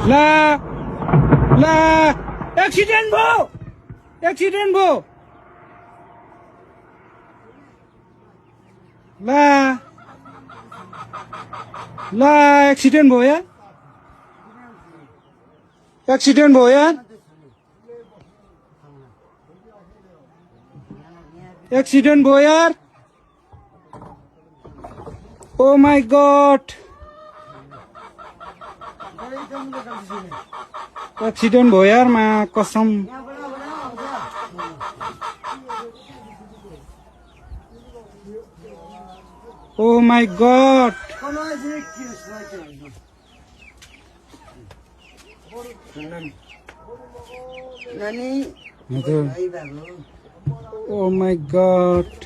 ला ला एक्सिडेन्ट भयो ला एक्सिडेन्ट भयो यार एक्सिडेन्ट भयो यार ओ माय गॉड एक्सिडेन्ट भयो यार मा कसम oh my god oh my god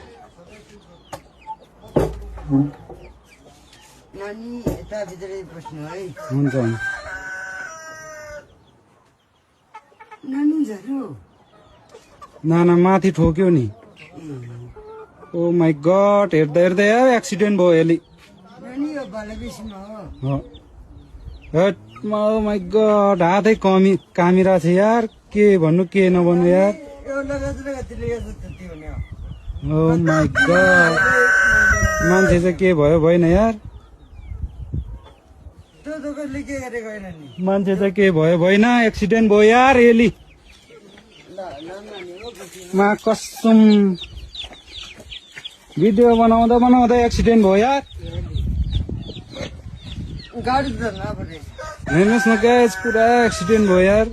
नानी यता भित्रै बस्नु है हुन्छ नानी झर्यो नाना माथि ठोक्यो नि ओ माय गॉड हेर्दा हेर्दा यार एक्सिडेन्ट भयो यसले नानी यो बालबेसीमा हो ओ माय गॉड हातै कामिरा छ यार के भन्नु के नभन्नु यार ओ माय गॉड मान्छे चाहिँ के भयो भएन यार मान्छे चाहिँ के भयो भएन एक्सिडेन्ट भयो यार यसले मा कसम भिडियो बनाउँदा बनाउँदा एक्सिडेन्ट भयो यार हेर्नुहोस् न गाइस पुरा एक्सिडेन्ट भयो यार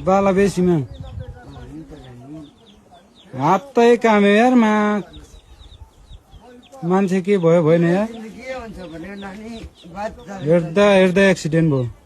बालाबेसीमा हातै काम्यो यार मान्छे के भयो भएन यार हेर्दा हेर्दा एक्सिडेन्ट भयो